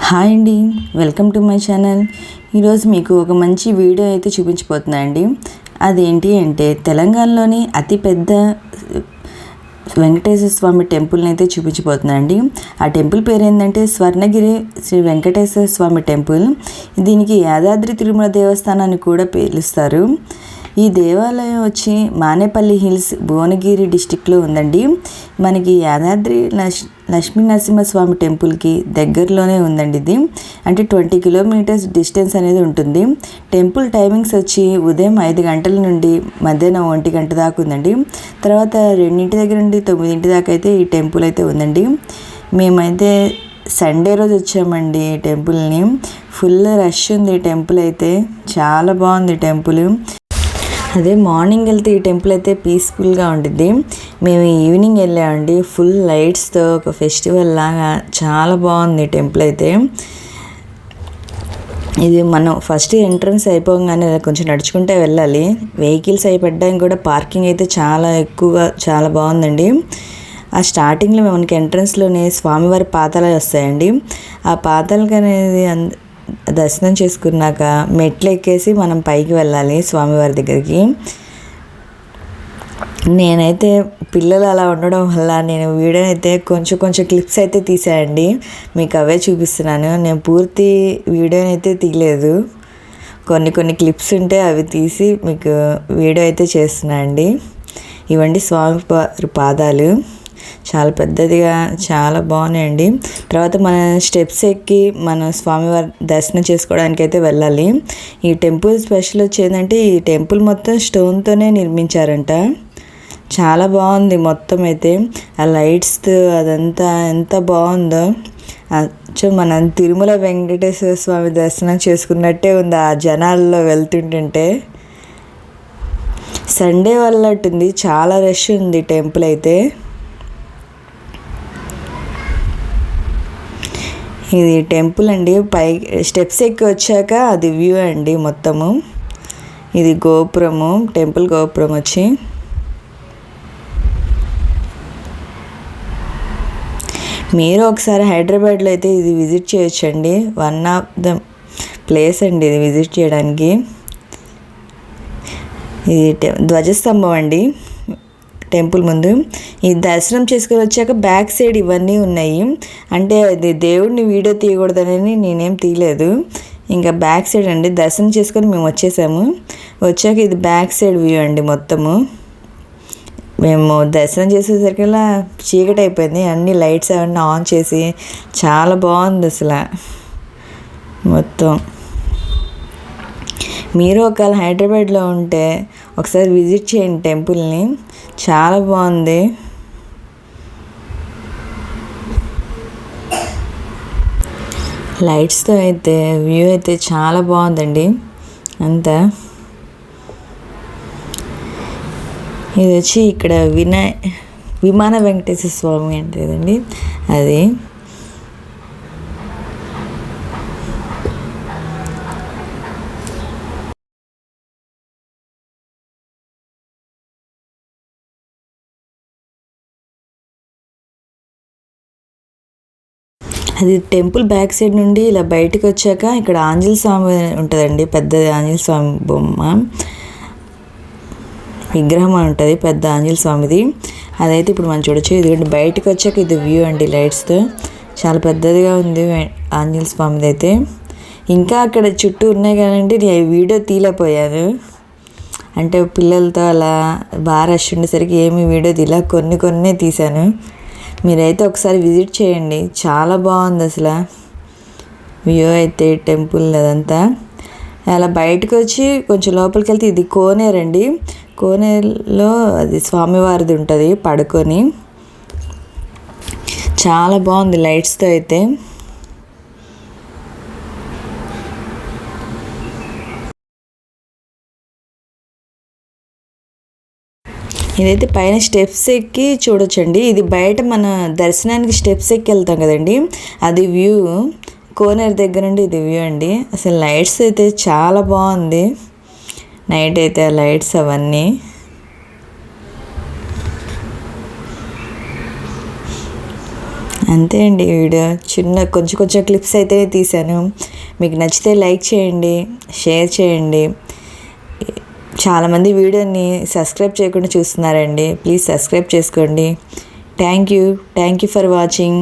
Hi అండి, welcome to my channel. ఈరోజు మీకు ఒక మంచి వీడియో అయితే చూపించబోతున్నా అండి. అదేంటి అంటే తెలంగాణలోని అతిపెద్ద వెంకటేశ్వర స్వామి టెంపుల్ని అయితే చూపించబోతున్నా అండి. ఆ టెంపుల్ పేరు ఏంటంటే స్వర్ణగిరి శ్రీ వెంకటేశ్వర స్వామి టెంపుల్. దీనికి యాదాద్రి తిరుమల దేవస్థానాన్ని కూడా పిలుస్తారు. ఈ దేవాలయం వచ్చి మానేపల్లి హిల్స్, భువనగిరి డిస్టిక్లో ఉందండి. మనకి యాదాద్రి లక్ష్మీ నరసింహస్వామి టెంపుల్కి దగ్గరలోనే ఉందండి. ఇది అంటే 20 కిలోమీటర్స్ డిస్టెన్స్ అనేది ఉంటుంది. టెంపుల్ టైమింగ్స్ వచ్చి ఉదయం 5 గంటల నుండి మధ్యాహ్నం 1 గంట దాకా ఉందండి. తర్వాత 2 దగ్గర నుండి 9 దాకా అయితే ఈ టెంపుల్ అయితే ఉందండి. మేమైతే సండే రోజు వచ్చామండి టెంపుల్ని. ఫుల్ రష్ ఉంది టెంపుల్ అయితే, చాలా బాగుంది టెంపుల్. అదే మార్నింగ్ వెళ్తే ఈ టెంపుల్ అయితే పీస్ఫుల్గా ఉంటుంది. మేము ఈవినింగ్ వెళ్ళామండి. ఫుల్ లైట్స్తో ఒక ఫెస్టివల్ లాగా చాలా బాగుంది టెంపుల్ అయితే. ఇది మనం ఫస్ట్ ఎంట్రన్స్ అయిపోగానే కొంచెం నడుచుకుంటే వెళ్ళాలి. వెహికల్స్ అయిపోవడానికి కూడా పార్కింగ్ అయితే చాలా ఎక్కువగా చాలా బాగుందండి. ఆ స్టార్టింగ్లో మనకి ఎంట్రన్స్లోనే స్వామివారి పాదాలు వస్తాయండి. ఆ పాదాలకు అనేది దర్శనం చేసుకున్నాక మెట్లు ఎక్కేసి మనం పైకి వెళ్ళాలి స్వామివారి దగ్గరికి. నేనైతే పిల్లలు అలా ఉండడం వల్ల నేను వీడియో అయితే కొంచెం క్లిప్స్ అయితే తీసానండి. మీకు అవే చూపిస్తున్నాను. నేను పూర్తి వీడియోని అయితే తీయలేదు. కొన్ని క్లిప్స్ ఉంటే అవి తీసి మీకు వీడియో అయితే చేస్తున్నా అండి. ఇవండి స్వామి పాదాలు, చాలా పెద్దదిగా చాలా బాగున్నాయండి. తర్వాత మన స్టెప్స్ ఎక్కి మన స్వామివారి దర్శనం చేసుకోవడానికి అయితే వెళ్ళాలి. ఈ టెంపుల్ స్పెషల్ వచ్చేదంటే ఈ టెంపుల్ మొత్తం స్టోన్తోనే నిర్మించారంట. చాలా బాగుంది మొత్తం అయితే. ఆ లైట్స్ అదంతా ఎంత బాగుందో. మన తిరుమల వెంకటేశ్వర స్వామి దర్శనం చేసుకున్నట్టే ఉంది ఆ జనాల్లో వెళ్తుంటుంటే. సండే వల్లట్టుంది, చాలా రష్ ఉంది టెంపుల్ అయితే. ఇది టెంపుల్ అండి. పై స్టెప్స్ ఎక్కి వచ్చాక అది వ్యూ అండి మొత్తము. ఇది గోపురము, టెంపుల్ గోపురం వచ్చి. మీరు ఒకసారి హైదరాబాద్లో అయితే ఇది విజిట్ చేయొచ్చండి. వన్ ఆఫ్ ద ప్లేస్ అండి ఇది విజిట్ చేయడానికి. ఇది ధ్వజస్తంభం అండి టెంపుల్ ముందు. ఈ దర్శనం చేసుకొని వచ్చాక బ్యాక్ సైడ్ ఇవన్నీ ఉన్నాయి. అంటే అది దేవుడిని వీడియో తీయకూడదని నేనేం తీయలేదు. ఇంకా బ్యాక్ సైడ్ అండి దర్శనం చేసుకొని మేము వచ్చేసాము. వచ్చాక ఇది బ్యాక్ సైడ్ వ్యూ అండి మొత్తము. మేము దర్శనం చేసేసరికల్లా చీకటి అయిపోయింది. అన్ని లైట్స్ అవన్నీ ఆన్ చేసి చాలా బాగుంది అసలు మొత్తం. మీరు ఒకవేళ హైదరాబాద్లో ఉంటే ఒకసారి విజిట్ చేయండి టెంపుల్ని, చాలా బాగుంది. లైట్స్తో అయితే వ్యూ అయితే చాలా బాగుందండి అంతా. ఇది వచ్చి ఇక్కడ విమాన వెంకటేశ్వర స్వామి అంటేదండి అది. అది టెంపుల్ బ్యాక్ సైడ్ నుండి ఇలా బయటకు వచ్చాక ఇక్కడ ఆంజనేయ స్వామి ఉంటుందండి. పెద్ద ఆంజనేయ స్వామి బొమ్మ విగ్రహం అని ఉంటుంది, పెద్ద ఆంజనేయ స్వామిది. అదైతే ఇప్పుడు మనం చూడొచ్చు. ఇది బయటకు వచ్చాక ఇది వ్యూ అండి లైట్స్తో. చాలా పెద్దదిగా ఉంది ఆంజనేయ స్వామిది అయితే. ఇంకా అక్కడ చుట్టూ ఉన్నాయి కానండి నేను వీడియో తీయలేకపోయాను. అంటే పిల్లలతో అలా బాగా రష్ ఉండేసరికి ఏమి వీడియో తీయలే, కొన్ని తీశాను. మీరైతే ఒకసారి విజిట్ చేయండి, చాలా బాగుంది అసలు వ్యూ అయితే టెంపుల్ అదంతా. అలా బయటకు వచ్చి కొంచెం లోపలికి వెళ్తే ఇది కోనేరు అండి. కోనేరులో అది స్వామివారిది ఉంటుంది పడుకొని. చాలా బాగుంది లైట్స్తో అయితే. ఇదైతే పైన స్టెప్స్ ఎక్కి చూడొచ్చండి. ఇది బయట మన దర్శనానికి స్టెప్స్ ఎక్కి వెళ్తాం కదండి, అది వ్యూ. కోనేరు దగ్గర నుండి ఇది వ్యూ అండి. అసలు లైట్స్ అయితే చాలా బాగుంది నైట్ అయితే, ఆ లైట్స్ అవన్నీ. అంతే అండి వీడియో. కొంచెం కొంచెం క్లిప్స్ అయితే తీశాను. మీకు నచ్చితే లైక్ చేయండి, షేర్ చేయండి. చాలామంది వీడియోని సబ్స్క్రైబ్ చేయకుండా చూస్తున్నారండి. ప్లీజ్ సబ్స్క్రైబ్ చేసుకోండి. Thank you for watching.